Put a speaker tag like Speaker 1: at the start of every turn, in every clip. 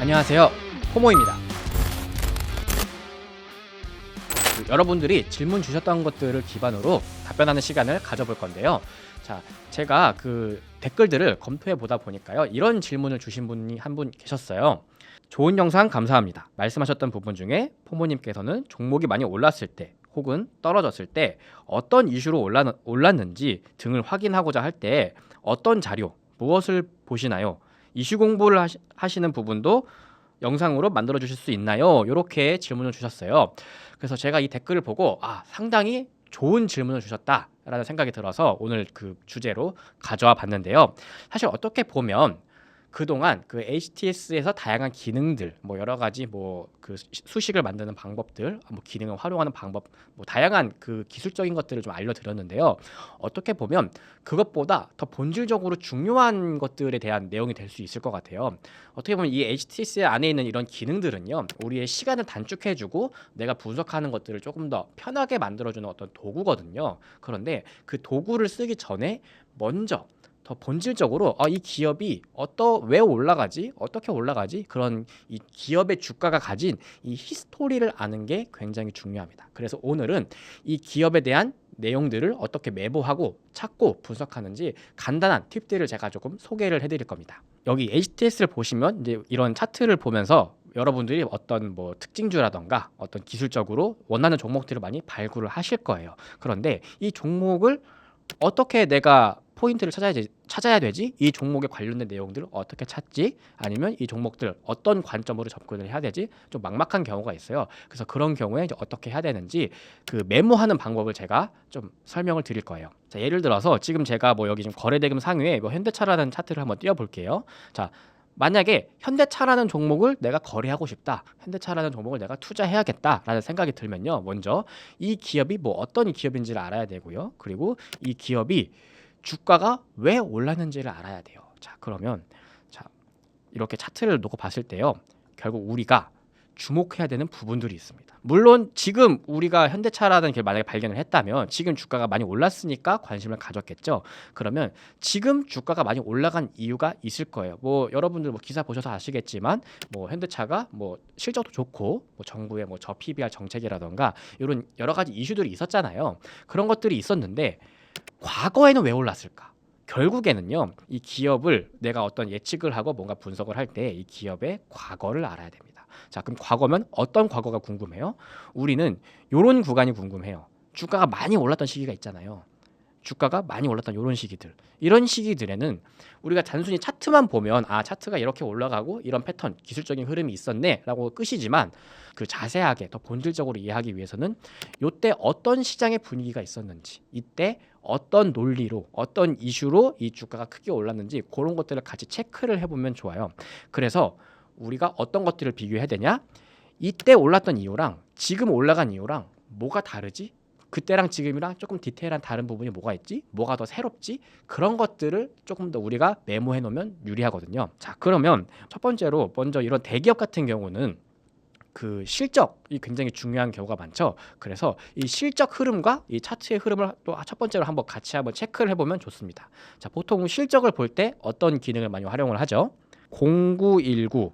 Speaker 1: 안녕하세요, 포모입니다. 여러분들이 질문 주셨던 것들을 기반으로 답변하는 시간을 가져볼 건데요. 자, 제가 그 댓글들을 검토해 보다 보니까요, 이런 질문을 주신 분이 한 분 계셨어요. 좋은 영상 감사합니다. 말씀하셨던 부분 중에 포모님께서는 종목이 많이 올랐을 때 혹은 떨어졌을 때 어떤 이슈로 올랐는지 등을 확인하고자 할 때 어떤 자료, 무엇을 보시나요? 이슈 공부를 하시는 부분도 영상으로 만들어 주실 수 있나요? 이렇게 질문을 주셨어요. 그래서 제가 이 댓글을 보고 상당히 좋은 질문을 주셨다라는 생각이 들어서 오늘 그 주제로 가져와 봤는데요. 사실 어떻게 보면 그동안 그 HTS에서 다양한 기능들, 뭐 여러 가지 뭐 그 수식을 만드는 방법들, 뭐 기능을 활용하는 방법, 뭐 다양한 그 기술적인 것들을 좀 알려드렸는데요. 어떻게 보면 그것보다 더 본질적으로 중요한 것들에 대한 내용이 될 수 있을 것 같아요. 어떻게 보면 이 HTS 안에 있는 이런 기능들은요, 우리의 시간을 단축해주고 내가 분석하는 것들을 조금 더 편하게 만들어주는 어떤 도구거든요. 그런데 그 도구를 쓰기 전에 먼저 더 본질적으로 이 기업이 왜 올라가지? 어떻게 올라가지? 그런 이 기업의 주가가 가진 이 히스토리를 아는 게 굉장히 중요합니다. 그래서 오늘은 이 기업에 대한 내용들을 어떻게 매보하고 찾고 분석하는지 간단한 팁들을 제가 조금 소개를 해드릴 겁니다. 여기 HTS를 보시면 이제 이런 차트를 보면서 여러분들이 어떤 뭐 특징주라던가 어떤 기술적으로 원하는 종목들을 많이 발굴을 하실 거예요. 그런데 이 종목을 어떻게 내가 포인트를 찾아야 되지? 이 종목에 관련된 내용들을 어떻게 찾지? 아니면 이 종목들 어떤 관점으로 접근을 해야 되지? 좀 막막한 경우가 있어요. 그래서 그런 경우에 이제 어떻게 해야 되는지 그 메모하는 방법을 제가 좀 설명을 드릴 거예요. 자, 예를 들어서 지금 제가 뭐 여기 지금 거래대금 상위에 뭐 현대차라는 차트를 한번 띄워볼게요. 자, 만약에 현대차라는 종목을 내가 거래하고 싶다, 현대차라는 종목을 내가 투자해야겠다라는 생각이 들면요, 먼저 이 기업이 뭐 어떤 기업인지를 알아야 되고요. 그리고 이 기업이 주가가 왜 올랐는지를 알아야 돼요. 자, 그러면 자, 이렇게 차트를 놓고 봤을 때요, 결국 우리가 주목해야 되는 부분들이 있습니다. 물론 지금 우리가 현대차라는 게 만약에 발견을 했다면 지금 주가가 많이 올랐으니까 관심을 가졌겠죠. 그러면 지금 주가가 많이 올라간 이유가 있을 거예요. 뭐 여러분들 뭐 기사 보셔서 아시겠지만 뭐 현대차가 뭐 실적도 좋고 뭐 정부의 뭐 저PBR 정책이라던가 이런 여러 가지 이슈들이 있었잖아요. 그런 것들이 있었는데 과거에는 왜 올랐을까? 결국에는요, 이 기업을 내가 어떤 예측을 하고 뭔가 분석을 할 때 이 기업의 과거를 알아야 됩니다. 자, 그럼 과거면 어떤 과거가 궁금해요? 우리는 이런 구간이 궁금해요. 주가가 많이 올랐던 시기가 있잖아요. 주가가 많이 올랐던 이런 시기들, 이런 시기들에는 우리가 단순히 차트만 보면 차트가 이렇게 올라가고 이런 패턴, 기술적인 흐름이 있었네 라고 끝이지만 그 자세하게 더 본질적으로 이해하기 위해서는 이때 어떤 시장의 분위기가 있었는지, 이때 어떤 논리로 어떤 이슈로 이 주가가 크게 올랐는지 그런 것들을 같이 체크를 해보면 좋아요. 그래서 우리가 어떤 것들을 비교해야 되냐, 이때 올랐던 이유랑 지금 올라간 이유랑 뭐가 다르지, 그때랑 지금이랑 조금 디테일한 다른 부분이 뭐가 있지? 뭐가 더 새롭지? 그런 것들을 조금 더 우리가 메모해 놓으면 유리하거든요. 자, 그러면 첫 번째로 먼저 이런 대기업 같은 경우는 그 실적이 굉장히 중요한 경우가 많죠. 그래서 이 실적 흐름과 이 차트의 흐름을 또 첫 번째로 같이 한번 체크를 해보면 좋습니다. 자, 보통 실적을 볼 때 어떤 기능을 많이 활용을 하죠? 0919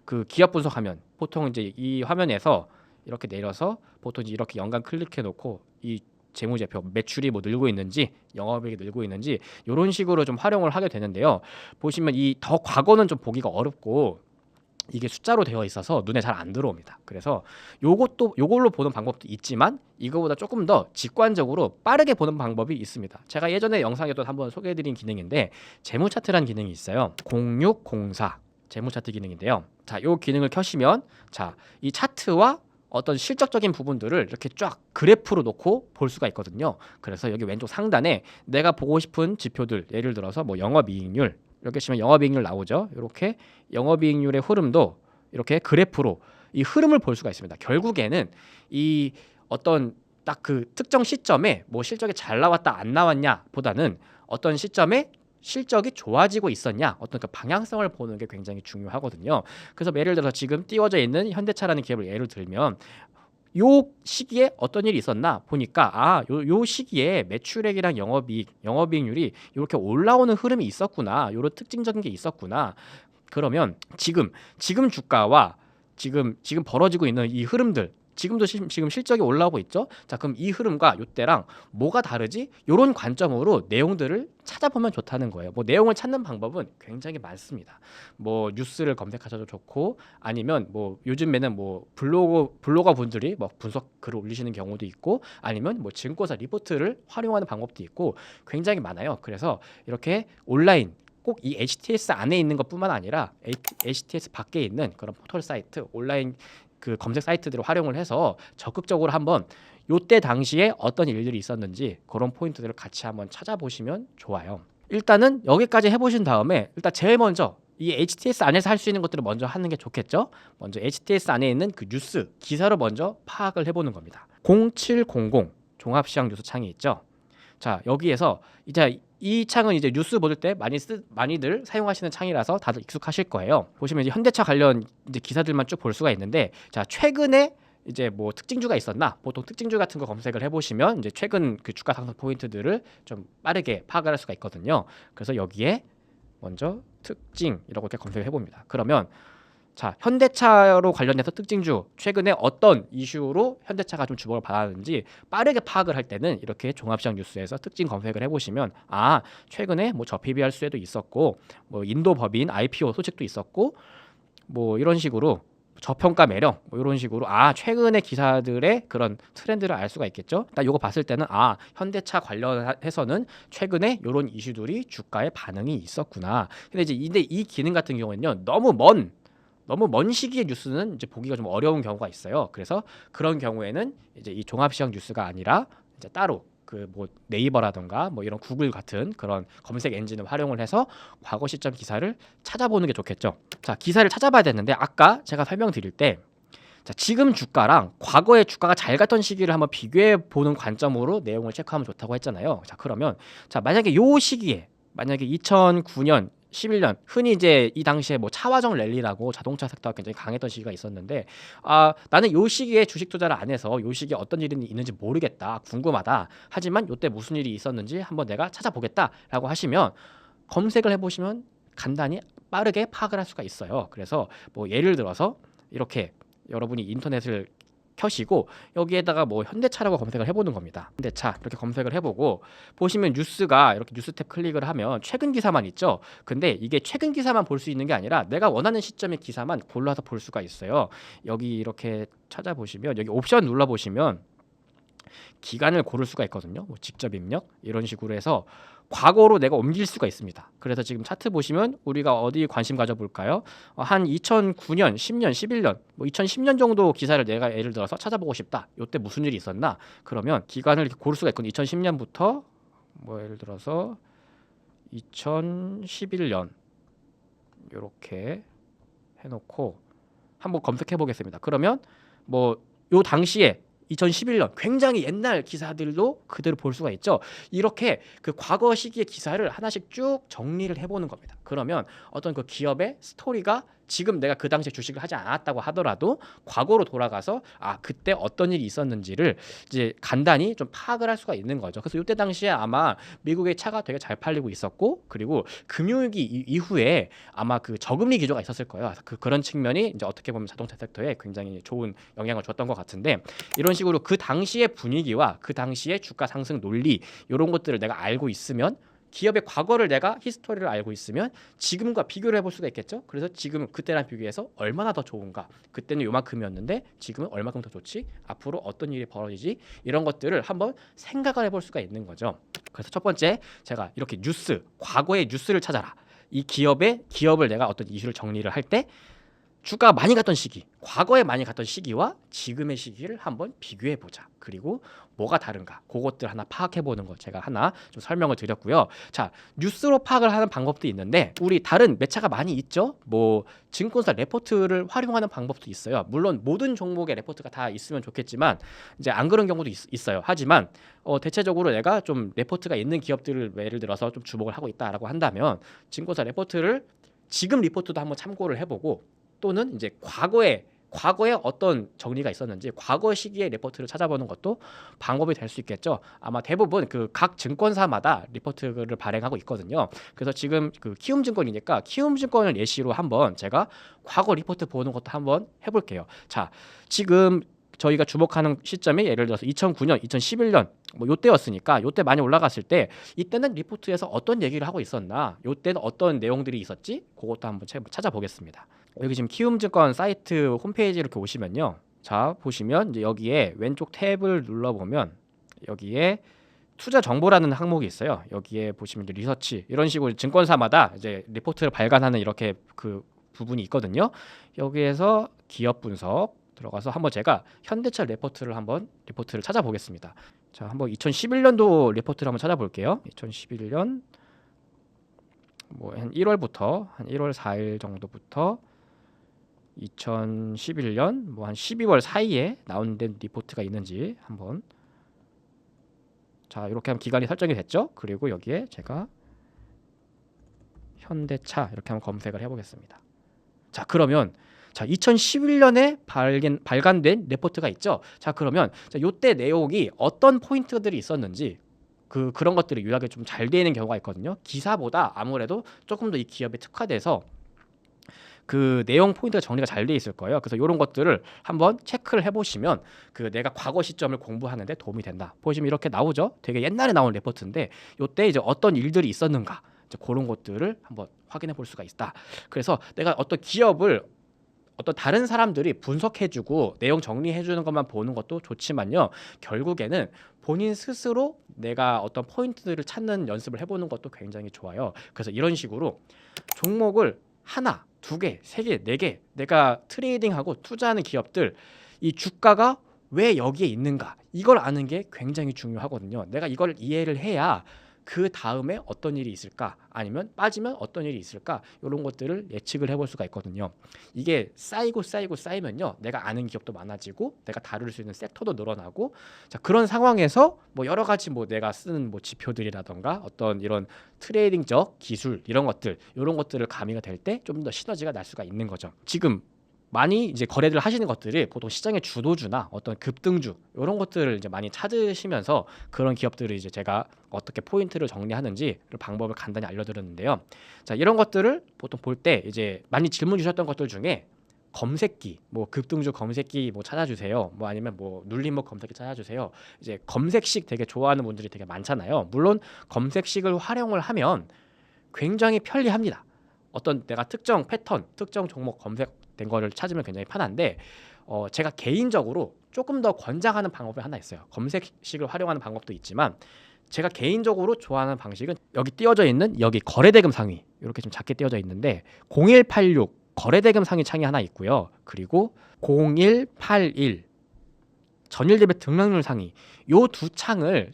Speaker 1: 그 기업 분석하면 보통 이제 이 화면에서 이렇게 내려서 보통 이렇게 연간 클릭해 놓고 이 재무제표 매출이 뭐 늘고 있는지 영업이익이 늘고 있는지 이런 식으로 좀 활용을 하게 되는데요. 보시면 이 더 과거는 좀 보기가 어렵고 이게 숫자로 되어 있어서 눈에 잘 안 들어옵니다. 그래서 요걸로 보는 방법도 있지만 이거보다 조금 더 직관적으로 빠르게 보는 방법이 있습니다. 제가 예전에 영상에도 한번 소개해드린 기능인데 재무 차트라는 기능이 있어요. 0604 재무 차트 기능인데요. 자, 이 기능을 켜시면 자, 이 차트와 어떤 실적적인 부분들을 이렇게 쫙 그래프로 놓고 볼 수가 있거든요. 그래서 여기 왼쪽 상단에 내가 보고 싶은 지표들, 예를 들어서 뭐 영업이익률 이렇게 치면 영업이익률 나오죠. 이렇게 영업이익률의 흐름도 이렇게 그래프로 이 흐름을 볼 수가 있습니다. 결국에는 이 어떤 딱 그 특정 시점에 뭐 실적이 잘 나왔다 안 나왔냐 보다는 어떤 시점에 실적이 좋아지고 있었냐, 어떤 그 방향성을 보는 게 굉장히 중요하거든요. 그래서 예를 들어서 지금 띄워져 있는 현대차라는 기업을 예를 들면 요 시기에 어떤 일이 있었나 보니까 요 시기에 매출액이랑 영업이익률이 이렇게 올라오는 흐름이 있었구나, 요런 특징적인 게 있었구나. 그러면 지금 주가와 지금 벌어지고 있는 이 흐름들, 지금도 지금 실적이 올라오고 있죠. 자, 그럼 이 흐름과 이때랑 뭐가 다르지? 이런 관점으로 내용들을 찾아보면 좋다는 거예요. 뭐 내용을 찾는 방법은 굉장히 많습니다. 뭐 뉴스를 검색하셔도 좋고, 아니면 뭐 요즘에는 뭐 블로거 분들이 뭐 분석 글을 올리시는 경우도 있고, 아니면 뭐 증권사 리포트를 활용하는 방법도 있고 굉장히 많아요. 그래서 이렇게 온라인 꼭 이 HTS 안에 있는 것뿐만 아니라 HTS 밖에 있는 그런 포털 사이트, 온라인 그 검색 사이트들을 활용을 해서 적극적으로 한번 요때 당시에 어떤 일들이 있었는지 그런 포인트들을 같이 한번 찾아보시면 좋아요. 일단은 여기까지 해보신 다음에 일단 제일 먼저 이 HTS 안에서 할 수 있는 것들을 먼저 하는 게 좋겠죠. 먼저 HTS 안에 있는 그 뉴스 기사를 먼저 파악을 해보는 겁니다. 0700 종합시장 뉴스 창이 있죠. 자, 여기에서 이제 이 창은 이제 뉴스 보실 때 많이들 사용하시는 창이라서 다들 익숙하실 거예요. 보시면 이제 현대차 관련 이제 기사들만 쭉 볼 수가 있는데, 자, 최근에 이제 뭐 특징주가 있었나? 보통 특징주 같은 거 검색을 해보시면 이제 최근 그 주가 상승 포인트들을 좀 빠르게 파악을 할 수가 있거든요. 그래서 여기에 먼저 특징이라고 이렇게 검색을 해봅니다. 그러면 자, 현대차로 관련해서 특징주 최근에 어떤 이슈로 현대차가 좀 주목을 받았는지 빠르게 파악을 할 때는 이렇게 종합시장 뉴스에서 특징 검색을 해보시면, 아, 최근에 뭐 저PBR 수혜도 있었고, 뭐 인도 법인 IPO 소식도 있었고, 뭐 이런 식으로 저평가 매력 뭐 이런 식으로, 아, 최근의 기사들의 그런 트렌드를 알 수가 있겠죠. 딱 요거 봤을 때는, 아, 현대차 관련해서는 최근에 이런 이슈들이 주가에 반응이 있었구나. 근데 이 기능 같은 경우는요, 너무 먼 시기의 뉴스는 이제 보기가 좀 어려운 경우가 있어요. 그래서 그런 경우에는 이제 이 종합시장 뉴스가 아니라 이제 따로 그 뭐 네이버라던가 뭐 이런 구글 같은 그런 검색 엔진을 활용을 해서 과거 시점 기사를 찾아보는 게 좋겠죠. 자, 기사를 찾아봐야 되는데 아까 제가 설명드릴 때, 자, 지금 주가랑 과거의 주가가 잘 갔던 시기를 한번 비교해 보는 관점으로 내용을 체크하면 좋다고 했잖아요. 자, 그러면 자, 만약에 요 시기에 만약에 2009년 11년 흔히 이제 이 당시에 뭐 차화정 랠리라고 자동차 섹터가 굉장히 강했던 시기가 있었는데, 아, 나는 요 시기에 주식 투자를 안 해서 요 시기에 어떤 일이 있는지 모르겠다, 궁금하다, 하지만 요때 무슨 일이 있었는지 한번 내가 찾아보겠다라고 하시면 검색을 해보시면 간단히 빠르게 파악을 할 수가 있어요. 그래서 뭐 예를 들어서 이렇게 여러분이 인터넷을 켜시고 여기에다가 뭐 현대차라고 검색을 해보는 겁니다. 현대차 이렇게 검색을 해보고 보시면 뉴스가 이렇게 뉴스 탭 클릭을 하면 최근 기사만 있죠. 근데 이게 최근 기사만 볼 수 있는 게 아니라 내가 원하는 시점의 기사만 골라서 볼 수가 있어요. 여기 이렇게 찾아보시면 여기 옵션 눌러보시면 기간을 고를 수가 있거든요. 뭐 직접 입력 이런 식으로 해서 과거로 내가 옮길 수가 있습니다. 그래서 지금 차트 보시면 우리가 어디 관심 가져볼까요? 한 2009년, 10년, 11년, 뭐 2010년 정도 기사를 내가 예를 들어서 찾아보고 싶다. 이때 무슨 일이 있었나? 그러면 기간을 이렇게 고를 수가 있거든요. 2010년부터 뭐 예를 들어서 2011년 이렇게 해놓고 한번 검색해 보겠습니다. 그러면 뭐 요 당시에 2011년 굉장히 옛날 기사들도 그대로 볼 수가 있죠. 이렇게 그 과거 시기의 기사를 하나씩 쭉 정리를 해보는 겁니다. 그러면 어떤 그 기업의 스토리가 지금 내가 그 당시에 주식을 하지 않았다고 하더라도 과거로 돌아가서 아, 그때 어떤 일이 있었는지를 이제 간단히 좀 파악을 할 수가 있는 거죠. 그래서 이때 당시에 아마 미국의 차가 되게 잘 팔리고 있었고, 그리고 금융위기 이후에 아마 그 저금리 기조가 있었을 거예요. 그런 측면이 이제 어떻게 보면 자동차 섹터에 굉장히 좋은 영향을 줬던 것 같은데, 이런 식으로 그 당시의 분위기와 그 당시의 주가 상승 논리 이런 것들을 내가 알고 있으면, 기업의 과거를 내가 히스토리를 알고 있으면 지금과 비교를 해볼 수가 있겠죠. 그래서 지금 그때랑 비교해서 얼마나 더 좋은가, 그때는 요만큼이었는데 지금은 얼마큼 더 좋지, 앞으로 어떤 일이 벌어지지, 이런 것들을 한번 생각을 해볼 수가 있는 거죠. 그래서 첫 번째, 제가 이렇게 뉴스, 과거의 뉴스를 찾아라. 이 기업을 내가 어떤 이슈를 정리를 할 때 주가가 많이 갔던 시기, 과거에 많이 갔던 시기와 지금의 시기를 한번 비교해 보자. 그리고 뭐가 다른가, 그것들 하나 파악해 보는 거 제가 하나 좀 설명을 드렸고요. 자, 뉴스로 파악을 하는 방법도 있는데 우리 다른 매체가 많이 있죠. 뭐 증권사 레포트를 활용하는 방법도 있어요. 물론 모든 종목의 레포트가 다 있으면 좋겠지만 이제 안 그런 경우도 있어요. 하지만 대체적으로 내가 좀 레포트가 있는 기업들을 예를 들어서 좀 주목을 하고 있다라고 한다면 증권사 레포트를 지금 리포트도 한번 참고를 해보고, 또는 이제 과거에 과거에 어떤 정리가 있었는지 과거 시기의 리포트를 찾아보는 것도 방법이 될 수 있겠죠. 아마 대부분 그 각 증권사마다 리포트를 발행하고 있거든요. 그래서 지금 그 키움증권이니까 키움증권을 예시로 한번 제가 과거 리포트 보는 것도 한번 해볼게요. 자, 지금 저희가 주목하는 시점이 예를 들어서 2009년, 2011년 뭐 요때였으니까 요때 많이 올라갔을 때 이때는 리포트에서 어떤 얘기를 하고 있었나, 요때는 어떤 내용들이 있었지, 그것도 한번 찾아보겠습니다. 여기 지금 키움증권 사이트 홈페이지 이렇게 오시면요, 자 보시면 이제 여기에 왼쪽 탭을 눌러보면 여기에 투자 정보라는 항목이 있어요. 여기에 보시면 이제 리서치 이런 식으로 증권사마다 이제 리포트를 발간하는 이렇게 그 부분이 있거든요. 여기에서 기업 분석 들어가서 한번 제가 현대차 리포트를 찾아보겠습니다. 자, 한번 2011년도 리포트를 한번 찾아볼게요. 2011년 뭐 한 1월부터 한 1월 4일 정도부터 2011년 뭐 한 12월 사이에 나온 리포트가 있는지 한번, 자 이렇게 하면 기간이 설정이 됐죠. 그리고 여기에 제가 현대차 이렇게 한번 검색을 해보겠습니다. 자, 그러면 자 2011년에 발간된 리포트가 있죠. 자, 그러면 자, 요때 내용이 어떤 포인트들이 있었는지 그런 것들이 요약이 좀 잘 되는 경우가 있거든요. 기사보다 아무래도 조금 더 이 기업에 특화돼서 그 내용 포인트가 정리가 잘 돼 있을 거예요. 그래서 이런 것들을 한번 체크를 해보시면 그 내가 과거 시점을 공부하는데 도움이 된다. 보시면 이렇게 나오죠. 되게 옛날에 나온 리포트인데 요때 이제 어떤 일들이 있었는가, 이제 그런 것들을 한번 확인해 볼 수가 있다. 그래서 내가 어떤 기업을 어떤 다른 사람들이 분석해주고 내용 정리해주는 것만 보는 것도 좋지만요, 결국에는 본인 스스로 내가 어떤 포인트들을 찾는 연습을 해보는 것도 굉장히 좋아요. 그래서 이런 식으로 종목을 하나, 두 개, 세 개, 네 개 내가 트레이딩하고 투자하는 기업들 이 주가가 왜 여기에 있는가, 이걸 아는 게 굉장히 중요하거든요. 내가 이걸 이해를 해야 그 다음에 어떤 일이 있을까, 아니면 빠지면 어떤 일이 있을까, 이런 것들을 예측을 해볼 수가 있거든요. 이게 쌓이면요, 내가 아는 기업도 많아지고 내가 다룰 수 있는 섹터도 늘어나고, 자 그런 상황에서 뭐 여러 가지 뭐 내가 쓰는 뭐 지표들이라던가 어떤 이런 트레이딩적 기술 이런 것들을 가미가 될 때 좀 더 시너지가 날 수가 있는 거죠. 지금 많이 이제 거래를 하시는 것들이 보통 시장의 주도주나 어떤 급등주 이런 것들을 이제 많이 찾으시면서 그런 기업들을 이제 제가 어떻게 포인트를 정리하는지 방법을 간단히 알려드렸는데요. 자, 이런 것들을 보통 볼 때 이제 많이 질문 주셨던 것들 중에 검색기, 뭐 급등주 검색기 뭐 찾아주세요, 뭐 아니면 뭐 눌림목 검색기 찾아주세요. 이제 검색식 되게 좋아하는 분들이 되게 많잖아요. 물론 검색식을 활용을 하면 굉장히 편리합니다. 어떤 내가 특정 패턴, 특정 종목 검색된 거를 찾으면 굉장히 편한데 제가 개인적으로 조금 더 권장하는 방법이 하나 있어요. 검색식을 활용하는 방법도 있지만 제가 개인적으로 좋아하는 방식은 여기 띄워져 있는 여기 거래대금 상위 이렇게 좀 작게 띄워져 있는데 0186 거래대금 상위 창이 하나 있고요. 그리고 0181 전일 대비 등락률 상위, 요 두 창을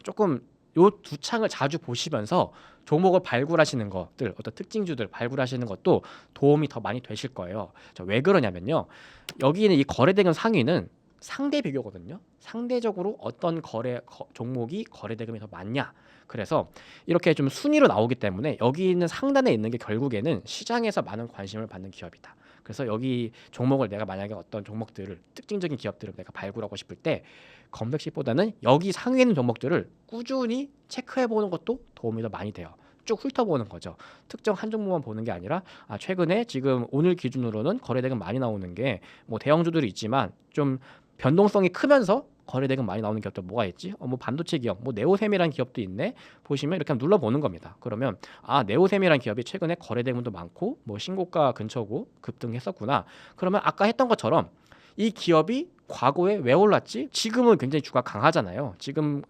Speaker 1: 자주 보시면서 종목을 발굴하시는 것들, 어떤 특징주들 발굴하시는 것도 도움이 더 많이 되실 거예요. 왜 그러냐면요, 여기는 이 거래대금 상위는 상대 비교거든요. 상대적으로 어떤 종목이 거래대금이 더 많냐. 그래서 이렇게 좀 순위로 나오기 때문에 여기 있는 상단에 있는 게 결국에는 시장에서 많은 관심을 받는 기업이다. 그래서 여기 종목을 내가 만약에 어떤 종목들을, 특징적인 기업들을 내가 발굴하고 싶을 때 검색식보다는 여기 상위에 있는 종목들을 꾸준히 체크해보는 것도 도움이 더 많이 돼요. 쭉 훑어보는 거죠. 특정 한 종목만 보는 게 아니라 최근에 지금 오늘 기준으로는 거래대금 많이 나오는 게 뭐 대형주들이 있지만 좀 변동성이 크면서 거래대금 많이 나오는 기업들 뭐가 있지? 뭐 반도체 기업, 뭐 네오셈이라는 기업도 있네. 보시면 이렇게 한번 눌러보는 겁니다. 그러면 네오셈이라는 기업이 최근에 거래대금도 많고 뭐 신고가 근처고 급등했었구나. 그러면 아까 했던 것처럼 이 기업이 과거에 왜 올랐지? 지금은 굉장히 주가 강하잖아요. 지금은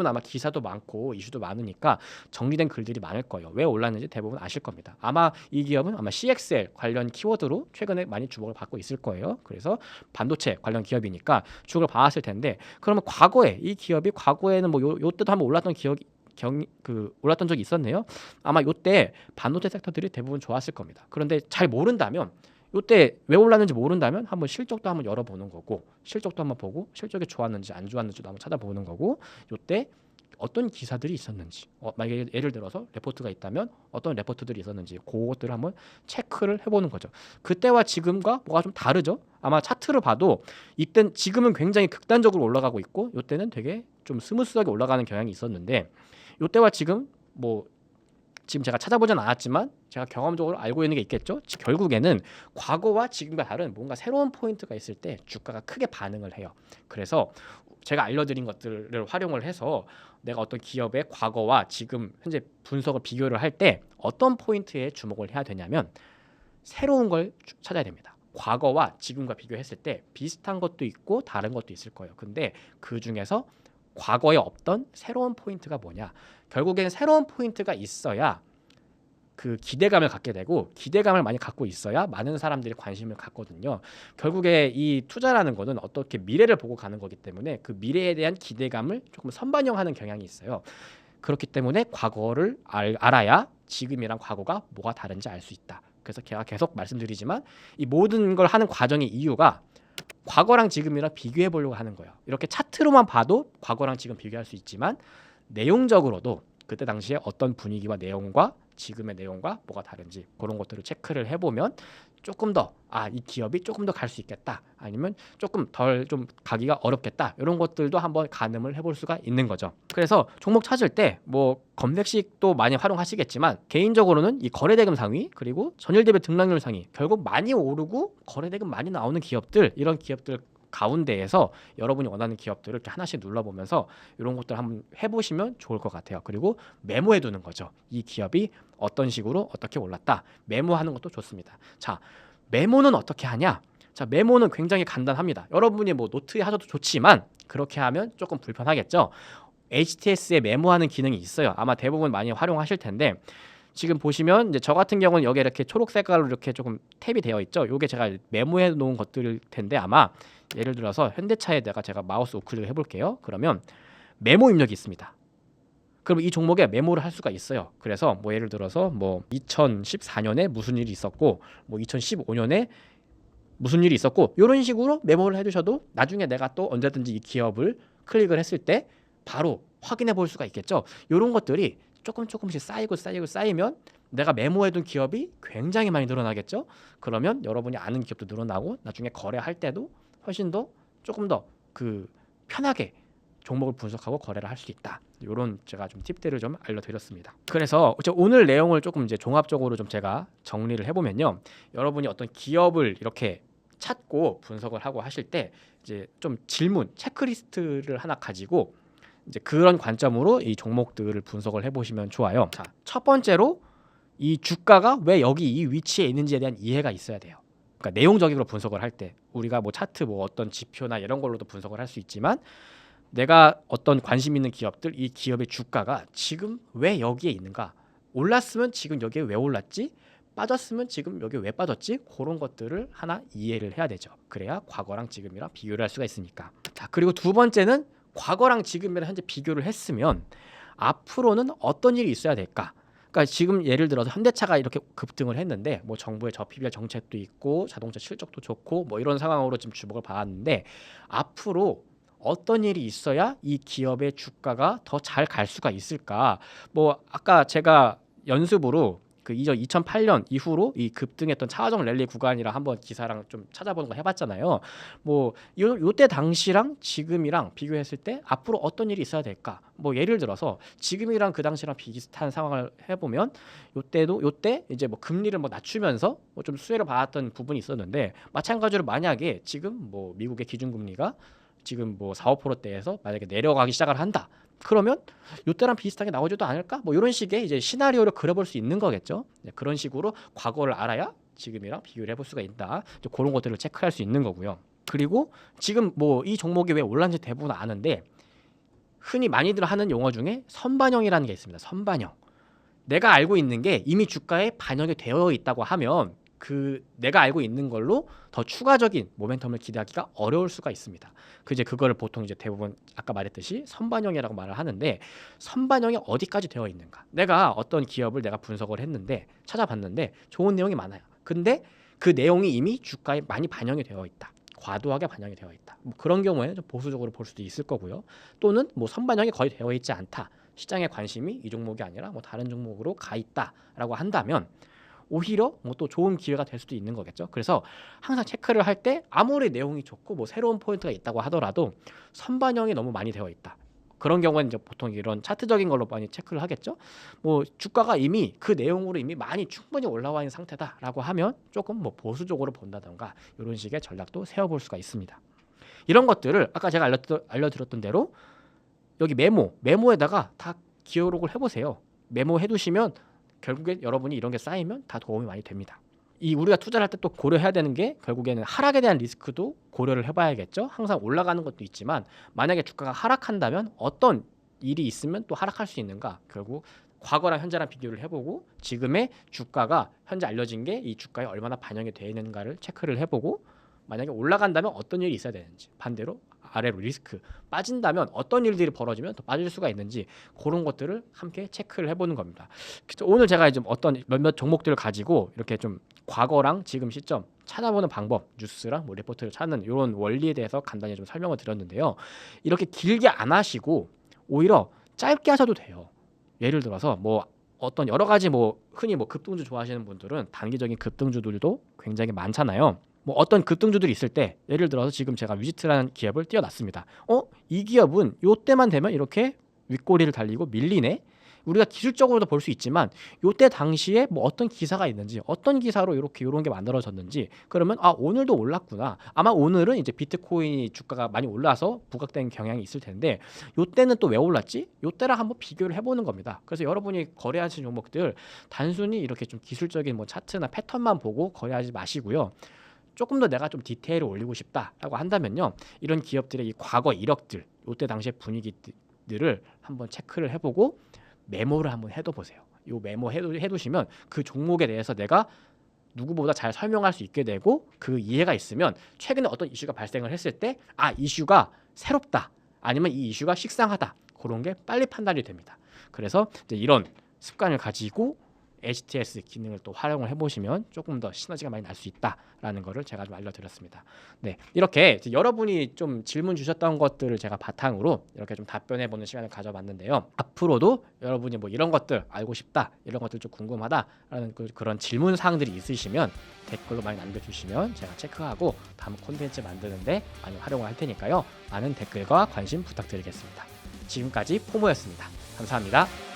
Speaker 1: 아마 기사도 많고 이슈도 많으니까 정리된 글들이 많을 거예요. 왜 올랐는지 대부분 아실 겁니다. 아마 이 기업은 아마 CXL 관련 키워드로 최근에 많이 주목을 받고 있을 거예요. 그래서 반도체 관련 기업이니까 주목을 받았을 텐데, 그러면 과거에 이 기업이 과거에는 뭐 요때도 한번 올랐던 올랐던 적이 있었네요. 아마 요때 반도체 섹터들이 대부분 좋았을 겁니다. 그런데 잘 모른다면, 이때 왜 올랐는지 모른다면 한번 실적도 한번 열어보는 거고, 실적도 한번 보고 실적이 좋았는지 안 좋았는지도 한번 찾아보는 거고, 이때 어떤 기사들이 있었는지, 만약에 예를 들어서 레포트가 있다면 어떤 레포트들이 있었는지 그것들을 한번 체크를 해보는 거죠. 그때와 지금과 뭐가 좀 다르죠? 아마 차트를 봐도 이땐 지금은 굉장히 극단적으로 올라가고 있고 이때는 되게 좀 스무스하게 올라가는 경향이 있었는데 이때와 지금 뭐 지금 제가 찾아보진 않았지만 제가 경험적으로 알고 있는 게 있겠죠. 결국에는 과거와 지금과 다른 뭔가 새로운 포인트가 있을 때 주가가 크게 반응을 해요. 그래서 제가 알려드린 것들을 활용을 해서 내가 어떤 기업의 과거와 지금 현재 분석을 비교를 할 때 어떤 포인트에 주목을 해야 되냐면 새로운 걸 찾아야 됩니다. 과거와 지금과 비교했을 때 비슷한 것도 있고 다른 것도 있을 거예요. 근데 그 중에서 과거에 없던 새로운 포인트가 뭐냐? 결국엔 새로운 포인트가 있어야 그 기대감을 갖게 되고 기대감을 많이 갖고 있어야 많은 사람들이 관심을 갖거든요. 결국에 이 투자라는 거는 어떻게 미래를 보고 가는 거기 때문에 그 미래에 대한 기대감을 조금 선반영하는 경향이 있어요. 그렇기 때문에 과거를 알아야 지금이랑 과거가 뭐가 다른지 알 수 있다. 그래서 제가 계속 말씀드리지만 이 모든 걸 하는 과정의 이유가 과거랑 지금이랑 비교해 보려고 하는 거예요. 이렇게 차트로만 봐도 과거랑 지금 비교할 수 있지만 내용적으로도 그때 당시에 어떤 분위기와 내용과 지금의 내용과 뭐가 다른지 그런 것들을 체크를 해보면 조금 더 이 기업이 조금 더 갈 수 있겠다 아니면 조금 덜 좀 가기가 어렵겠다 이런 것들도 한번 가늠을 해볼 수가 있는 거죠. 그래서 종목 찾을 때 뭐 검색식도 많이 활용하시겠지만 개인적으로는 이 거래대금 상위 그리고 전일 대비 등락률 상위 결국 많이 오르고 거래대금 많이 나오는 기업들 이런 기업들 가운데에서 여러분이 원하는 기업들을 이렇게 하나씩 눌러보면서 이런 것들 한번 해보시면 좋을 것 같아요. 그리고 메모해 두는 거죠. 이 기업이 어떤 식으로 어떻게 올랐다 메모하는 것도 좋습니다. 자, 메모는 어떻게 하냐? 자, 메모는 굉장히 간단합니다. 여러분이 뭐 노트에 하셔도 좋지만 그렇게 하면 조금 불편하겠죠. HTS에 메모하는 기능이 있어요. 아마 대부분 많이 활용하실 텐데 지금 보시면 이제 저 같은 경우는 여기 이렇게 초록 색깔로 이렇게 조금 탭이 되어 있죠. 요게 제가 메모해 놓은 것들일 텐데 아마 예를 들어서 현대차에다가 제가 마우스 우클릭을 해볼게요. 그러면 메모 입력이 있습니다. 그럼 이 종목에 메모를 할 수가 있어요. 그래서 뭐 예를 들어서 뭐 2014년에 무슨 일이 있었고 뭐 2015년에 무슨 일이 있었고 이런 식으로 메모를 해두셔도 나중에 내가 또 언제든지 이 기업을 클릭을 했을 때 바로 확인해 볼 수가 있겠죠. 이런 것들이 조금씩 쌓이면 내가 메모해둔 기업이 굉장히 많이 늘어나겠죠. 그러면 여러분이 아는 기업도 늘어나고 나중에 거래할 때도 훨씬 더 조금 더 그 편하게 종목을 분석하고 거래를 할 수 있다. 이런 제가 좀 팁들을 좀 알려드렸습니다. 그래서 오늘 내용을 조금 이제 종합적으로 좀 제가 정리를 해보면요. 여러분이 어떤 기업을 이렇게 찾고 분석을 하고 하실 때 이제 좀 질문, 체크리스트를 하나 가지고 이제 그런 관점으로 이 종목들을 분석을 해보시면 좋아요. 자, 첫 번째로 이 주가가 왜 여기 이 위치에 있는지에 대한 이해가 있어야 돼요. 그러니까 내용적으로 분석을 할 때 우리가 뭐 차트 뭐 어떤 지표나 이런 걸로도 분석을 할 수 있지만 내가 어떤 관심 있는 기업들 이 기업의 주가가 지금 왜 여기에 있는가 올랐으면 지금 여기에 왜 올랐지 빠졌으면 지금 여기 왜 빠졌지 그런 것들을 하나 이해를 해야 되죠. 그래야 과거랑 지금이랑 비교를 할 수가 있으니까. 자, 그리고 두 번째는 과거랑 지금이랑 현재 비교를 했으면 앞으로는 어떤 일이 있어야 될까. 그러니까 지금 예를 들어서 현대차가 이렇게 급등을 했는데 뭐 정부의 저PBR 정책도 있고 자동차 실적도 좋고 뭐 이런 상황으로 지금 주목을 받았는데 앞으로 어떤 일이 있어야 이 기업의 주가가 더 잘 갈 수가 있을까? 뭐 아까 제가 연습으로 그 2008년 이후로 이 급등했던 차화정 랠리 구간이랑 한번 기사랑 좀 찾아보는 거 해봤잖아요. 뭐 요때 당시랑 지금이랑 비교했을 때 앞으로 어떤 일이 있어야 될까? 뭐 예를 들어서 지금이랑 그 당시랑 비슷한 상황을 해보면 요때 이제 뭐 금리를 뭐 낮추면서 뭐 좀 수혜를 받았던 부분이 있었는데 마찬가지로 만약에 지금 뭐 미국의 기준금리가 지금 뭐 4, 5%대에서 만약에 내려가기 시작을 한다. 그러면 이때랑 비슷하게 나오지도 않을까? 뭐 이런 식의 이제 시나리오를 그려볼 수 있는 거겠죠. 그런 식으로 과거를 알아야 지금이랑 비교를 해볼 수가 있다. 그런 것들을 체크할 수 있는 거고요. 그리고 지금 뭐 이 종목이 왜 올랐는지 대부분 아는데 흔히 많이들 하는 용어 중에 선반영이라는 게 있습니다. 선반영. 내가 알고 있는 게 이미 주가에 반영이 되어 있다고 하면 그 내가 알고 있는 걸로 더 추가적인 모멘텀을 기대하기가 어려울 수가 있습니다. 이제 그거를 보통 이제 대부분 아까 말했듯이 선반영이라고 말을 하는데 선반영이 어디까지 되어 있는가? 내가 어떤 기업을 내가 분석을 했는데 찾아봤는데 좋은 내용이 많아요. 근데 그 내용이 이미 주가에 많이 반영이 되어 있다. 과도하게 반영이 되어 있다. 뭐 그런 경우에는 좀 보수적으로 볼 수도 있을 거고요. 또는 뭐 선반영이 거의 되어 있지 않다. 시장의 관심이 이 종목이 아니라 뭐 다른 종목으로 가 있다라고 한다면 오히려 뭐 또 좋은 기회가 될 수도 있는 거겠죠. 그래서 항상 체크를 할 때 아무리 내용이 좋고 뭐 새로운 포인트가 있다고 하더라도 선반영이 너무 많이 되어 있다. 그런 경우는 이제 보통 이런 차트적인 걸로 많이 체크를 하겠죠. 뭐 주가가 이미 그 내용으로 이미 많이 충분히 올라와 있는 상태다라고 하면 조금 뭐 보수적으로 본다던가 이런 식의 전략도 세워볼 수가 있습니다. 이런 것들을 아까 제가 알려드렸던 대로 여기 메모에다가 다 기록을 해보세요. 메모해 두시면 결국에 여러분이 이런 게 쌓이면 다 도움이 많이 됩니다. 이 우리가 투자를 할 때 또 고려해야 되는 게 결국에는 하락에 대한 리스크도 고려를 해봐야겠죠. 항상 올라가는 것도 있지만 만약에 주가가 하락한다면 어떤 일이 있으면 또 하락할 수 있는가. 결국 과거랑 현재랑 비교를 해보고 지금의 주가가 현재 알려진 게 이 주가에 얼마나 반영이 되어 있는가를 체크를 해보고 만약에 올라간다면 어떤 일이 있어야 되는지, 반대로 아래로 리스크 빠진다면 어떤 일들이 벌어지면 또 빠질 수가 있는지 그런 것들을 함께 체크를 해보는 겁니다. 오늘 제가 이제 어떤 몇몇 종목들을 가지고 이렇게 좀 과거랑 지금 시점 찾아보는 방법, 뉴스랑 뭐 리포트를 찾는 이런 원리에 대해서 간단히 좀 설명을 드렸는데요. 이렇게 길게 안 하시고 오히려 짧게 하셔도 돼요. 예를 들어서 뭐 어떤 여러 가지 뭐 흔히 뭐 급등주 좋아하시는 분들은 단기적인 급등주들도 굉장히 많잖아요. 뭐 어떤 급등주들이 있을 때 예를 들어서 지금 제가 위지트라는 기업을 띄워놨습니다. 이 기업은 요때만 되면 이렇게 윗꼬리를 달리고 밀리네. 우리가 기술적으로도 볼 수 있지만 요때 당시에 뭐 어떤 기사가 있는지 어떤 기사로 이렇게 요런 게 만들어졌는지 그러면 오늘도 올랐구나. 아마 오늘은 이제 비트코인이 주가가 많이 올라서 부각된 경향이 있을 텐데 요때는 또 왜 올랐지? 요때랑 한번 비교를 해보는 겁니다. 그래서 여러분이 거래하시는 종목들 단순히 이렇게 좀 기술적인 뭐 차트나 패턴만 보고 거래하지 마시고요. 조금 더 내가 좀 디테일을 올리고 싶다라고 한다면요. 이런 기업들의 이 과거 이력들, 요때 당시의 분위기들을 한번 체크를 해보고 메모를 한번 해둬보세요. 이 메모 해두시면 그 종목에 대해서 내가 누구보다 잘 설명할 수 있게 되고 그 이해가 있으면 최근에 어떤 이슈가 발생을 했을 때 이슈가 새롭다 아니면 이 이슈가 식상하다 그런 게 빨리 판단이 됩니다. 그래서 이제 이런 습관을 가지고 HTS 기능을 또 활용을 해보시면 조금 더 시너지가 많이 날 수 있다라는 거를 제가 좀 알려드렸습니다. 네, 이렇게 여러분이 좀 질문 주셨던 것들을 제가 바탕으로 이렇게 좀 답변해보는 시간을 가져봤는데요. 앞으로도 여러분이 뭐 이런 것들 알고 싶다, 이런 것들 좀 궁금하다라는 그런 질문 사항들이 있으시면 댓글로 많이 남겨주시면 제가 체크하고 다음 콘텐츠 만드는데 많이 활용을 할 테니까요. 많은 댓글과 관심 부탁드리겠습니다. 지금까지 포모였습니다. 감사합니다.